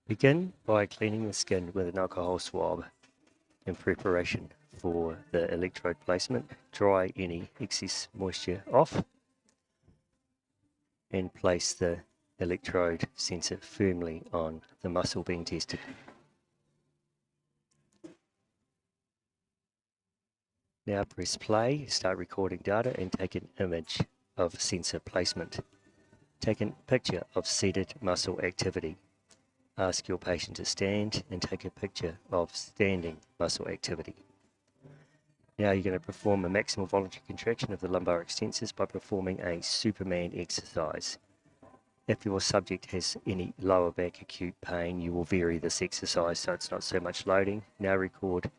Begin by cleaning the skin with an alcohol swab in preparation for the electrode placement. Dry any excess moisture off and place the electrode sensor firmly on the muscle being tested. Now press play, start recording data and take an image of sensor placement. Take a picture of seated muscle activity. Ask your patient to stand and take a picture of standing muscle activity. Now you're going to perform a maximal voluntary contraction of the lumbar extensors by performing a Superman exercise. If your subject has any lower back acute pain, you will vary this exercise so it's not so much loading. Now record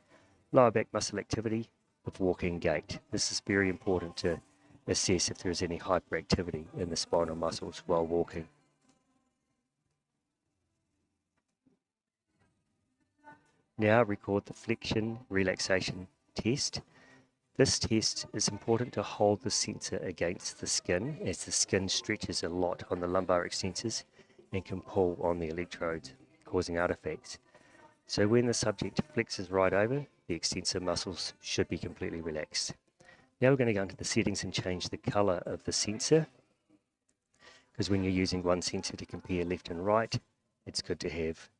lower back muscle activity of walking gait. This is very important to assess if there is any hyperactivity in the spinal muscles while walking. Now record the flexion relaxation test. This test is important to hold the sensor against the skin as the skin stretches a lot on the lumbar extensors and can pull on the electrodes, causing artifacts. So when the subject flexes right over, the extensor muscles should be completely relaxed. Now we're going to go into the settings and change the color of the sensor, because when you're using one sensor to compare left and right, it's good to have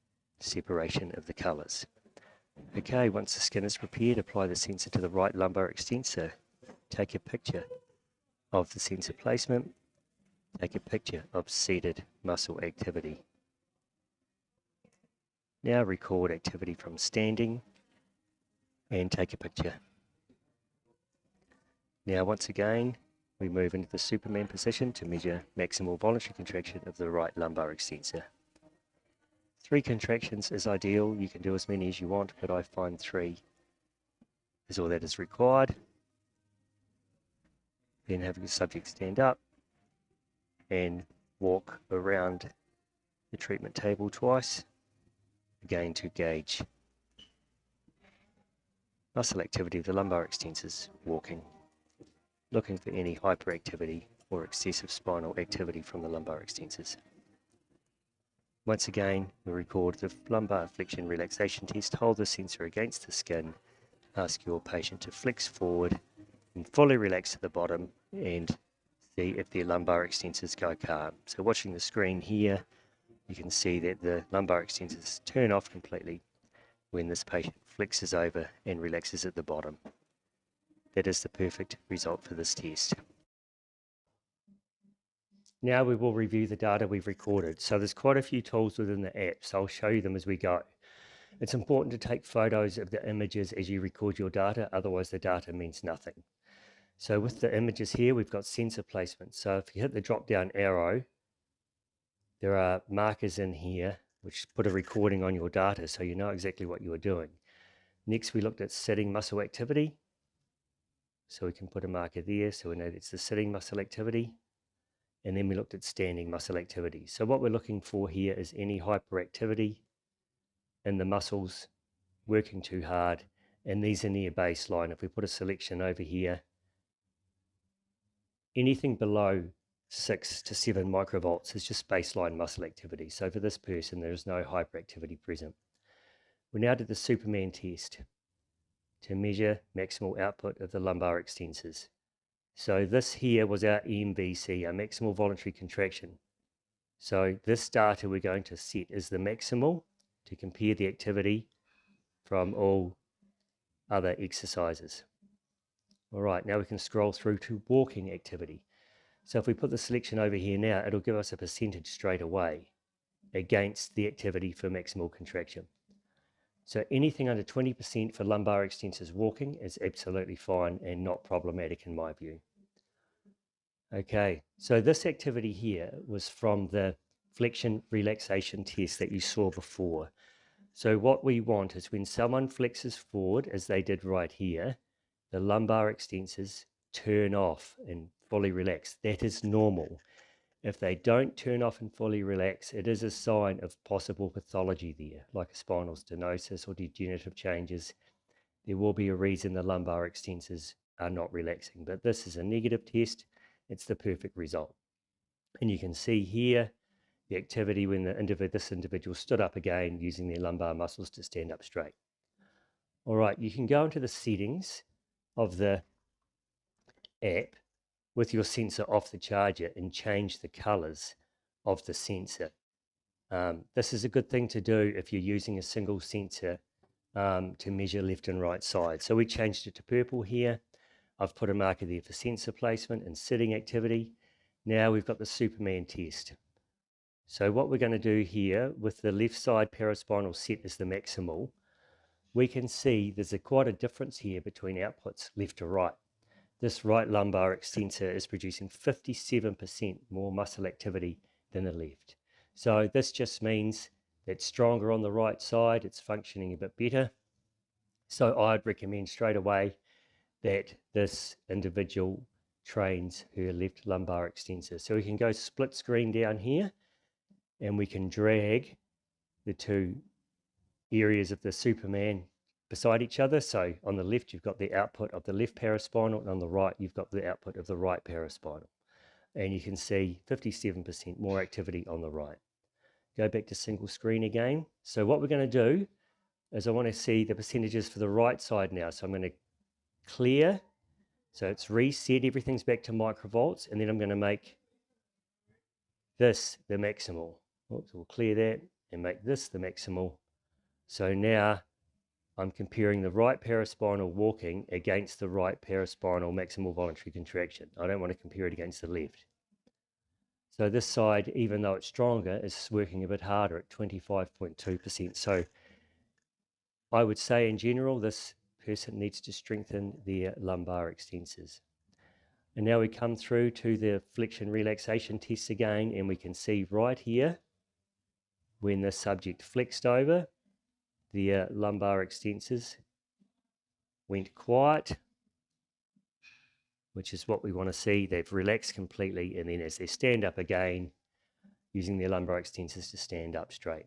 separation of the colors. Okay, once the skin is prepared, apply the sensor to the right lumbar extensor. Take a picture of the sensor placement. Take a picture of seated muscle activity. Now record activity from standing and take a picture. Now once again, we move into the Superman position to measure maximal voluntary contraction of the right lumbar extensor. 3 contractions is ideal. You can do as many as you want, but I find 3 is all that is required. Then have your subject stand up and walk around the treatment table twice, again to gauge muscle activity of the lumbar extensors walking, looking for any hyperactivity or excessive spinal activity from the lumbar extensors. Once again, we record the lumbar flexion relaxation test. Hold the sensor against the skin. Ask your patient to flex forward and fully relax to the bottom and see if their lumbar extensors go calm. So watching the screen here, you can see that the lumbar extensors turn off completely when this patient flexes over and relaxes at the bottom. That is the perfect result for this test. Now we will review the data we've recorded. So there's quite a few tools within the app, so I'll show you them as we go. It's important to take photos of the images as you record your data, otherwise the data means nothing. So with the images here, we've got sensor placement. So if you hit the drop down arrow, there are markers in here which put a recording on your data so you know exactly what you are doing. Next, we looked at sitting muscle activity. So we can put a marker there so we know it's the sitting muscle activity. And then we looked at standing muscle activity. So what we're looking for here is any hyperactivity in the muscles working too hard, and these are near baseline. If we put a selection over here, anything below 6 to 7 microvolts is just baseline muscle activity. So for this person, there is no hyperactivity present. We now did the Superman test to measure maximal output of the lumbar extensors. So this here was our MVC, our maximal voluntary contraction. So this data we're going to set is the maximal to compare the activity from all other exercises. All right, now we can scroll through to walking activity. So if we put the selection over here now, it'll give us a percentage straight away against the activity for maximal contraction. So anything under 20% for lumbar extensors walking is absolutely fine and not problematic in my view. Okay, so this activity here was from the flexion relaxation test that you saw before. So what we want is when someone flexes forward, as they did right here, the lumbar extensors turn off and fully relax. That is normal. If they don't turn off and fully relax, it is a sign of possible pathology there, like a spinal stenosis or degenerative changes. There will be a reason the lumbar extensors are not relaxing, but this is a negative test. It's the perfect result. And you can see here the activity when this individual stood up again using their lumbar muscles to stand up straight. All right, you can go into the settings of the app with your sensor off the charger and change the colors of the sensor. This is a good thing to do if you're using a single sensor to measure left and right side. So we changed it to purple here. I've put a marker there for sensor placement and sitting activity. Now we've got the Superman test. So what we're going to do here with the left side paraspinal set as the maximal, we can see there's quite a difference here between outputs left to right. This right lumbar extensor is producing 57% more muscle activity than the left. So this just means that it's stronger on the right side, it's functioning a bit better. So I'd recommend straight away that this individual trains her left lumbar extensor. So we can go split screen down here and we can drag the two areas of the Superman beside each other. So on the left, you've got the output of the left paraspinal, and on the right, you've got the output of the right paraspinal. And you can see 57% more activity on the right. Go back to single screen again. So what we're going to do is I want to see the percentages for the right side now. So I'm going to clear. So it's reset, everything's back to microvolts, and then I'm going to make this the maximal. Oops, we'll clear that and make this the maximal. So now I'm comparing the right paraspinal walking against the right paraspinal maximal voluntary contraction. I don't want to compare it against the left. So this side, even though it's stronger, is working a bit harder at 25.2%. So I would say in general, this person needs to strengthen their lumbar extensors. And now we come through to the flexion relaxation tests again, and we can see right here when the subject flexed over, the lumbar extensors went quiet, which is what we want to see. They've relaxed completely, and then as they stand up again, using their lumbar extensors to stand up straight.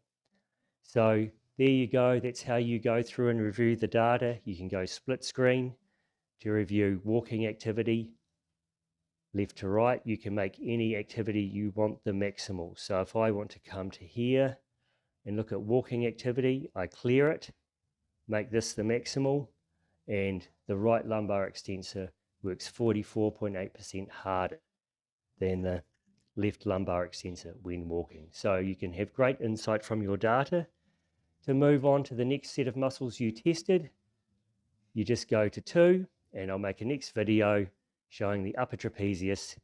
So there you go. That's how you go through and review the data. You can go split screen to review walking activity, left to right. You can make any activity you want the maximal. So if I want to come to here and look at walking activity, I clear it, make this the maximal, and the right lumbar extensor works 44.8% harder than the left lumbar extensor when walking. So you can have great insight from your data. To move on to the next set of muscles you tested, you just go to 2, and I'll make a next video showing the upper trapezius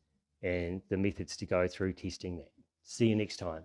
and the methods to go through testing that. See you next time.